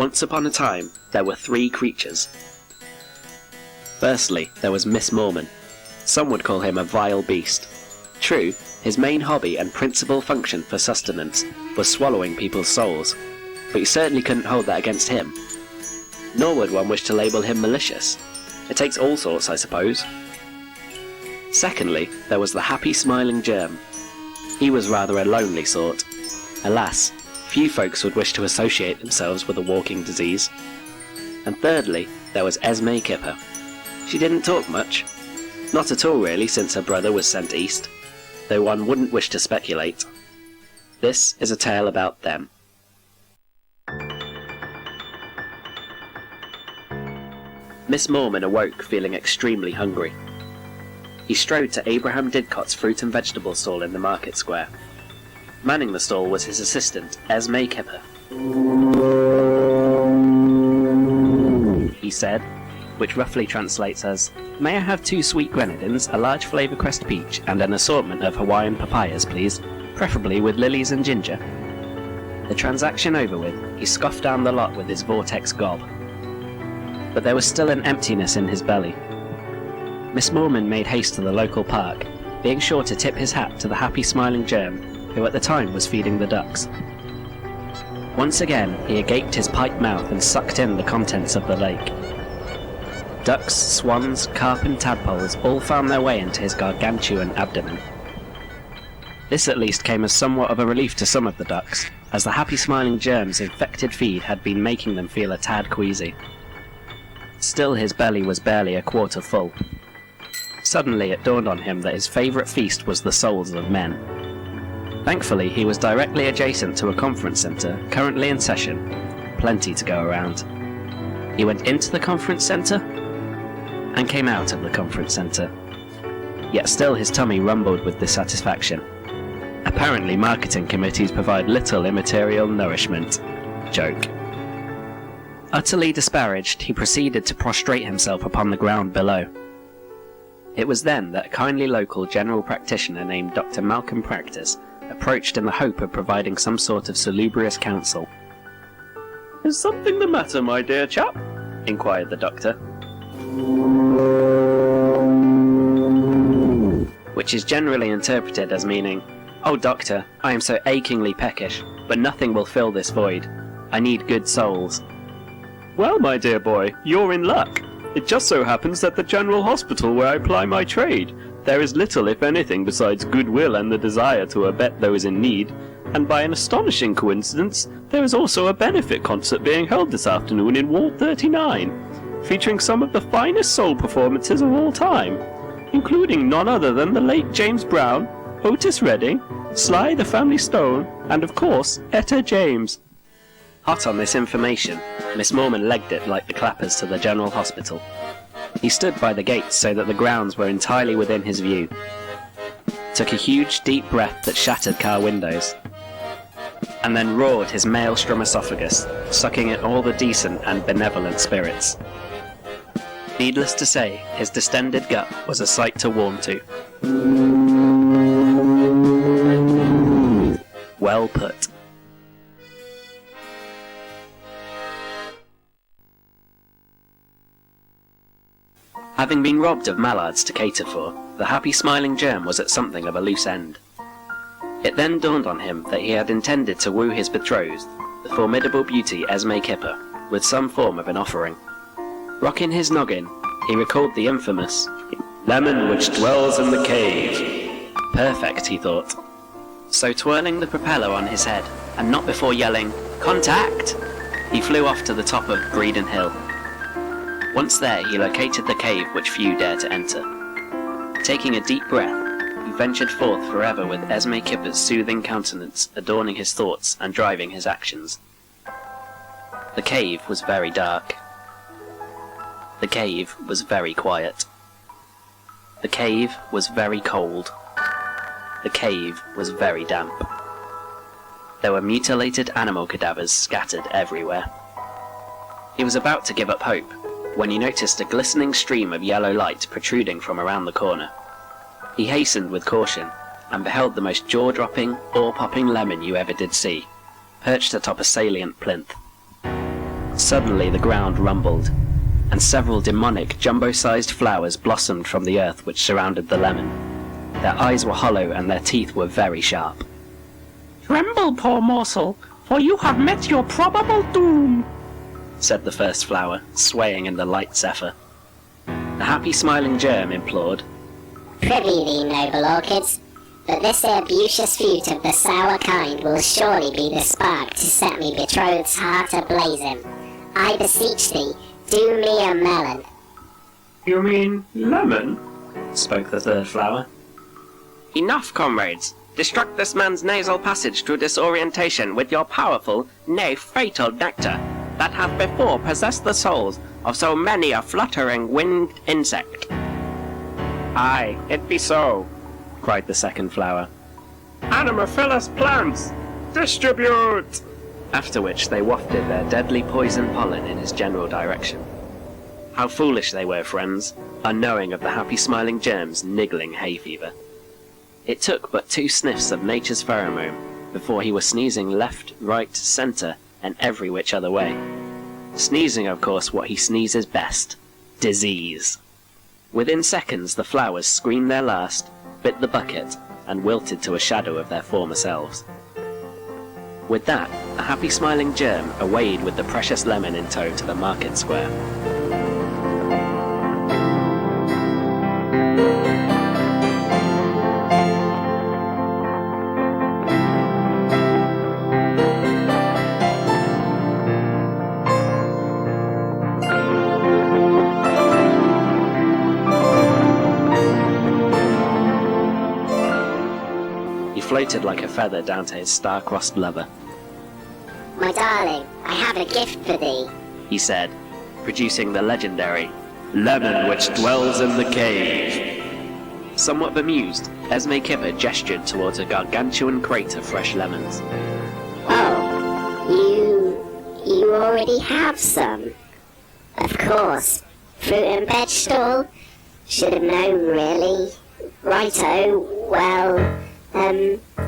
Once upon a time, there were 3 creatures. Firstly, there was Miss Mormon. Some would call him a vile beast. True, his main hobby and principal function for sustenance was swallowing people's souls, but you certainly couldn't hold that against him. Nor would one wish to label him malicious. It takes all sorts, I suppose. Secondly, there was the happy smiling germ. He was rather a lonely sort. Alas, few folks would wish to associate themselves with a walking disease. And thirdly, there was Esme Kipper. She didn't talk much. Not at all really, since her brother was sent east, though one wouldn't wish to speculate. This is a tale about them. Miss Mormon awoke feeling extremely hungry. He strode to Abraham Didcot's fruit and vegetable stall in the market square. Manning the stall was his assistant, Esme Kipper. He said, which roughly translates as, "May I have 2 sweet grenadines, a large flavour crest peach, and an assortment of Hawaiian papayas, please, preferably with lilies and ginger?" The transaction over with, he scoffed down the lot with his vortex gob. But there was still an emptiness in his belly. Miss Mormon made haste to the local park, being sure to tip his hat to the happy smiling germ, who at the time was feeding the ducks. Once again, he agaped his pipe mouth and sucked in the contents of the lake. Ducks, swans, carp and tadpoles all found their way into his gargantuan abdomen. This at least came as somewhat of a relief to some of the ducks, as the happy smiling germ's infected feed had been making them feel a tad queasy. Still his belly was barely a quarter full. Suddenly it dawned on him that his favourite feast was the souls of men. Thankfully he was directly adjacent to a conference centre, currently in session. Plenty to go around. He went into the conference centre and came out of the conference centre. Yet still his tummy rumbled with dissatisfaction. Apparently marketing committees provide little immaterial nourishment. Joke. Utterly disparaged, he proceeded to prostrate himself upon the ground below. It was then that a kindly local general practitioner named Dr. Malcolm Practice approached in the hope of providing some sort of salubrious counsel. "Is something the matter, my dear chap?" inquired the doctor. Which is generally interpreted as meaning, "Oh doctor, I am so achingly peckish, but nothing will fill this void. I need good souls." "Well, my dear boy, you're in luck. It just so happens that the general hospital where I ply my trade, there is little if anything besides goodwill and the desire to abet those in need, and by an astonishing coincidence, there is also a benefit concert being held this afternoon in Ward 39, featuring some of the finest soul performances of all time, including none other than the late James Brown, Otis Redding, Sly the Family Stone, and of course, Etta James." Hot on this information, Miss Mormon legged it like the clappers to the general hospital. He stood by the gates so that the grounds were entirely within his view. Took a huge deep breath that shattered car windows, and then roared his maelstrom esophagus, sucking in all the decent and benevolent spirits. Needless to say, his distended gut was a sight to warm to. Well put. Having been robbed of mallards to cater for, the happy smiling germ was at something of a loose end. It then dawned on him that he had intended to woo his betrothed, the formidable beauty Esme Kipper, with some form of an offering. Rocking his noggin, he recalled the infamous "lemon which dwells in the cave." Perfect, he thought. So twirling the propeller on his head, and not before yelling, "Contact!" he flew off to the top of Breeden Hill. Once there, he located the cave which few dared to enter. Taking a deep breath, he ventured forth forever with Esme Kipper's soothing countenance adorning his thoughts and driving his actions. The cave was very dark. The cave was very quiet. The cave was very cold. The cave was very damp. There were mutilated animal cadavers scattered everywhere. He was about to give up hope, when he noticed a glistening stream of yellow light protruding from around the corner. He hastened with caution, and beheld the most jaw-dropping, ore-popping lemon you ever did see, perched atop a salient plinth. Suddenly the ground rumbled, and several demonic, jumbo-sized flowers blossomed from the earth which surrounded the lemon. Their eyes were hollow and their teeth were very sharp. "Tremble, poor morsel, for you have met your probable doom," said the first flower, swaying in the light zephyr. The happy smiling germ implored, "Prithee thee, noble orchids, but this herbaceous fruit of the sour kind will surely be the spark to set me betrothed's heart a-blazing. I beseech thee, do me a melon." "You mean lemon?" spoke the third flower. "Enough, comrades! Destruct this man's nasal passage to disorientation with your powerful, nay fatal nectar, that hath before possessed the souls of so many a fluttering winged insect." "Aye, it be so," cried the second flower. "Animophilous plants, distribute!" After which they wafted their deadly poison pollen in his general direction. How foolish they were, friends, unknowing of the happy smiling germ's niggling hay fever. It took but 2 sniffs of nature's pheromone before he was sneezing left, right, centre, and every which other way. Sneezing, of course, what he sneezes best: disease. Within seconds the flowers screamed their last, bit the bucket, and wilted to a shadow of their former selves. With that, a happy smiling germ awayed with the precious lemon in tow to the market square. Floated like a feather down to his star-crossed lover. "My darling, I have a gift for thee," he said, producing the legendary lemon which dwells in the cave. Somewhat bemused, Esme Kipper gestured towards a gargantuan crate of fresh lemons. "Oh, you already have some. Of course, fruit and veg stall? Should have known, really. Righto, well,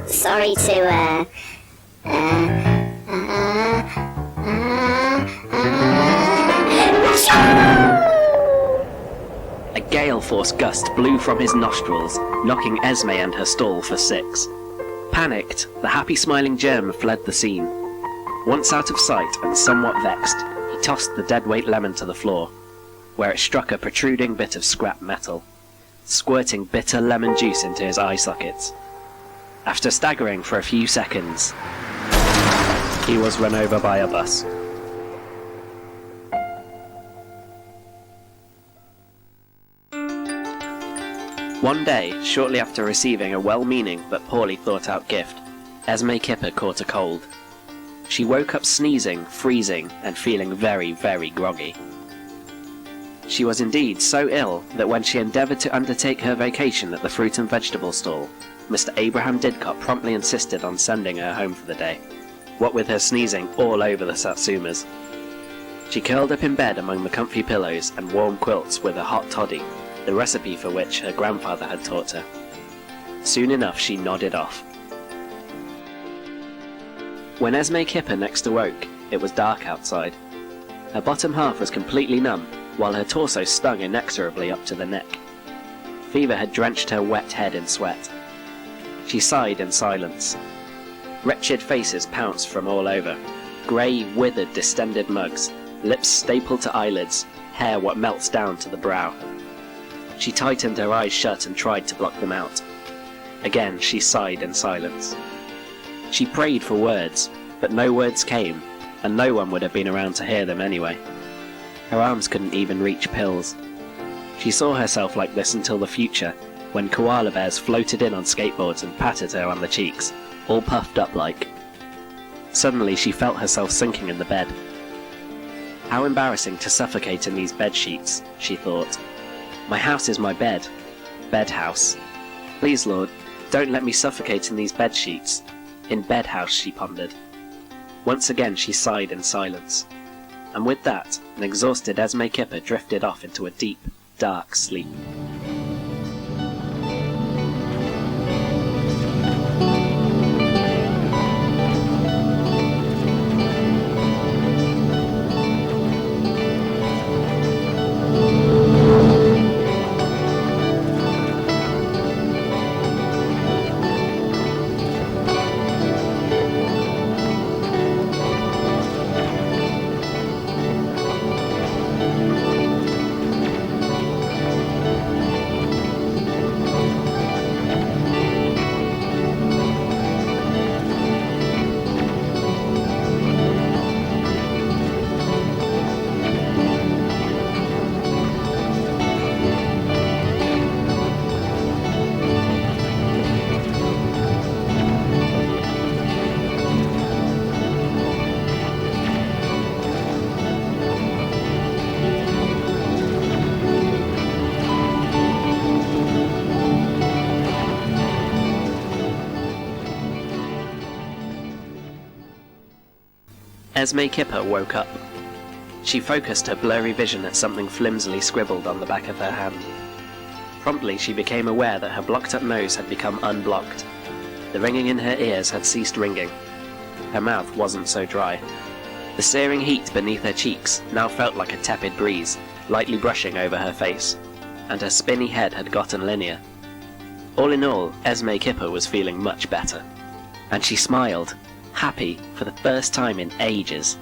sorry to, A gale-force gust blew from his nostrils, knocking Esme and her stall for 6. Panicked, the happy smiling germ fled the scene. Once out of sight and somewhat vexed, he tossed the deadweight lemon to the floor, where it struck a protruding bit of scrap metal, squirting bitter lemon juice into his eye sockets. After staggering for a few seconds, he was run over by a bus. One day, shortly after receiving a well-meaning but poorly thought-out gift, Esme Kipper caught a cold. She woke up sneezing, freezing, and feeling very, very groggy. She was indeed so ill that when she endeavoured to undertake her vacation at the fruit and vegetable stall, Mr. Abraham Didcot promptly insisted on sending her home for the day, what with her sneezing all over the Satsumas. She curled up in bed among the comfy pillows and warm quilts with a hot toddy, the recipe for which her grandfather had taught her. Soon enough she nodded off. When Esme Kipper next awoke, it was dark outside. Her bottom half was completely numb, while her torso stung inexorably up to the neck. Fever had drenched her wet head in sweat. She sighed in silence. Wretched faces pounced from all over. Grey, withered, distended mugs, lips stapled to eyelids, hair what melts down to the brow. She tightened her eyes shut and tried to block them out. Again she sighed in silence. She prayed for words, but no words came, and no one would have been around to hear them anyway. Her arms couldn't even reach pills. She saw herself like this until the future, when koala bears floated in on skateboards and patted her on the cheeks, all puffed up like. Suddenly she felt herself sinking in the bed. How embarrassing to suffocate in these bed sheets, she thought. My house is my bed. Bed house. Please, Lord, don't let me suffocate in these bed sheets. In bed house, she pondered. Once again she sighed in silence. And with that, an exhausted Esme Kipper drifted off into a deep, dark sleep. Esme Kipper woke up. She focused her blurry vision at something flimsily scribbled on the back of her hand. Promptly she became aware that her blocked-up nose had become unblocked. The ringing in her ears had ceased ringing. Her mouth wasn't so dry. The searing heat beneath her cheeks now felt like a tepid breeze, lightly brushing over her face, and her spinny head had gotten linear. All in all, Esme Kipper was feeling much better. And she smiled, happy for the first time in ages.